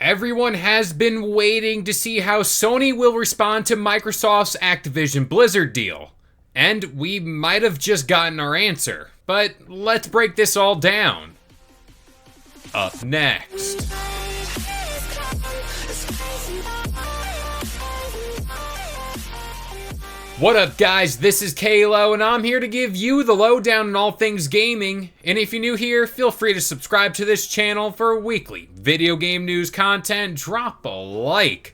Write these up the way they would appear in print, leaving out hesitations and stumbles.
Everyone has been waiting to see how Sony will respond to Microsoft's Activision Blizzard deal. And we might have just gotten our answer. But let's break this all down. Up next. What up guys, this is Kalo and I'm here to give you the lowdown on all things gaming. And if you're new here, feel free to subscribe to this channel for weekly video game news content. Drop a like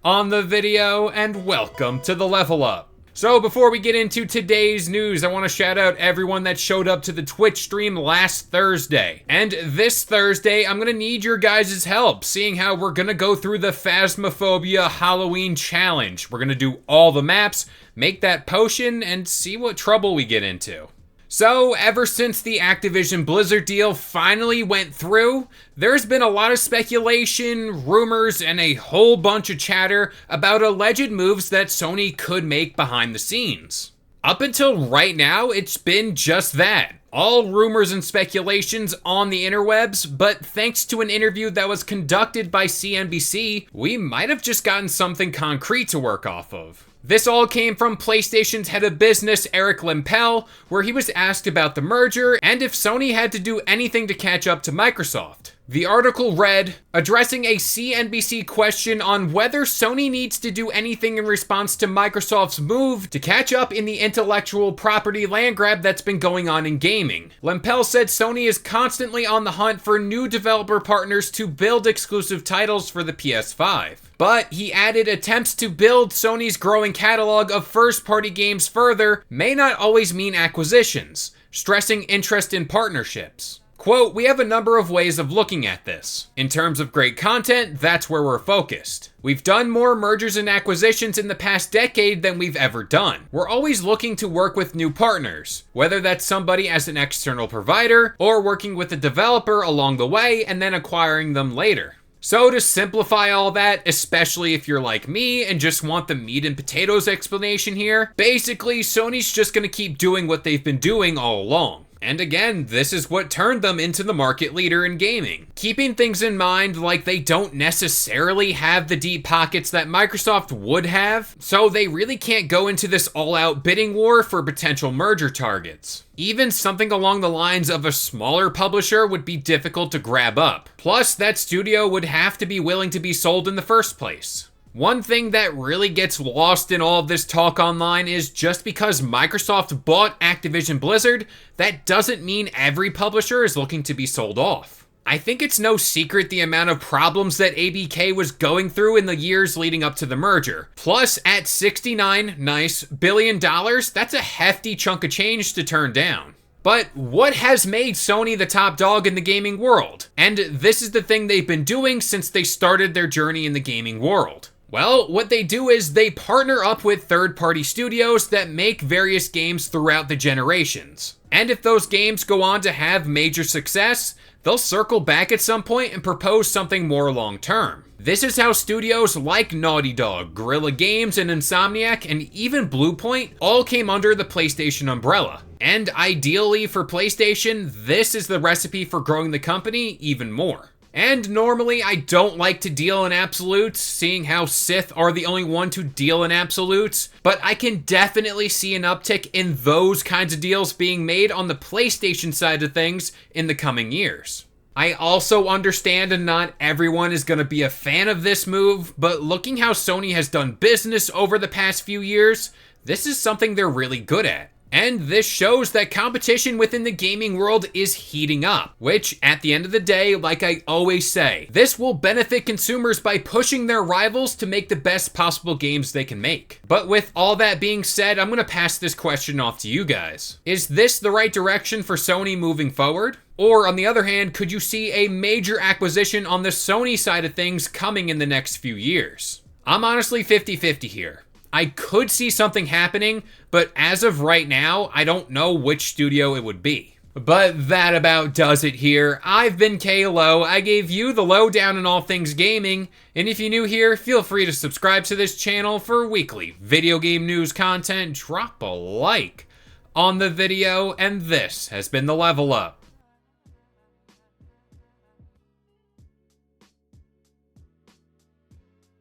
on the video and welcome to the Level Up. So before we get into today's news, I want to shout out everyone that showed up to the Twitch stream last Thursday. And this Thursday, I'm going to need your guys' help, seeing how we're going to go through the Phasmophobia Halloween Challenge. We're going to do all the maps, make that potion, and see what trouble we get into. So, ever since the Activision Blizzard deal finally went through, there's been a lot of speculation, rumors, and a whole bunch of chatter about alleged moves that Sony could make behind the scenes. Up until right now, it's been just that. All rumors and speculations on the interwebs, but thanks to an interview that was conducted by CNBC, we might have just gotten something concrete to work off of. This all came from PlayStation's head of business, Eric Lempel, where he was asked about the merger and if Sony had to do anything to catch up to Microsoft. The article read, addressing a CNBC question on whether Sony needs to do anything in response to Microsoft's move to catch up in the intellectual property land grab that's been going on in gaming. Lempel said Sony is constantly on the hunt for new developer partners to build exclusive titles for the PS5. But he added attempts to build Sony's growing catalog of first-party games further may not always mean acquisitions, stressing interest in partnerships. Quote, we have a number of ways of looking at this. In terms of great content, that's where we're focused. We've done more mergers and acquisitions in the past decade than we've ever done. We're always looking to work with new partners, whether that's somebody as an external provider or working with a developer along the way and then acquiring them later. So to simplify all that, especially if you're like me and just want the meat and potatoes explanation here, basically Sony's just gonna keep doing what they've been doing all along. And again, this is what turned them into the market leader in gaming. Keeping things in mind like they don't necessarily have the deep pockets that Microsoft would have, so they really can't go into this all-out bidding war for potential merger targets. Even something along the lines of a smaller publisher would be difficult to grab up. Plus, that studio would have to be willing to be sold in the first place. One thing that really gets lost in all of this talk online is just because Microsoft bought Activision Blizzard, that doesn't mean every publisher is looking to be sold off. I think it's no secret the amount of problems that ABK was going through in the years leading up to the merger. Plus, at $69 billion, that's a hefty chunk of change to turn down. But what has made Sony the top dog in the gaming world? And this is the thing they've been doing since they started their journey in the gaming world. Well, what they do is they partner up with third-party studios that make various games throughout the generations. And if those games go on to have major success, they'll circle back at some point and propose something more long-term. This is how studios like Naughty Dog, Guerrilla Games, and Insomniac, and even Bluepoint all came under the PlayStation umbrella. And ideally for PlayStation, this is the recipe for growing the company even more. And normally I don't like to deal in absolutes, seeing how Sith are the only one to deal in absolutes, but I can definitely see an uptick in those kinds of deals being made on the PlayStation side of things in the coming years. I also understand and not everyone is going to be a fan of this move, but looking how Sony has done business over the past few years, this is something they're really good at. And this shows that competition within the gaming world is heating up, which at the end of the day, like I always say, this will benefit consumers by pushing their rivals to make the best possible games they can make. But with all that being said, I'm gonna pass this question off to you guys. Is this the right direction for Sony moving forward? Or on the other hand, could you see a major acquisition on the Sony side of things coming in the next few years? I'm honestly 50-50 here. I could see something happening, but as of right now, I don't know which studio it would be. But that about does it here. I've been Kalo. I gave you the lowdown on all things gaming, and if you're new here, feel free to subscribe to this channel for weekly video game news content. Drop a like on the video, and this has been the Level Up.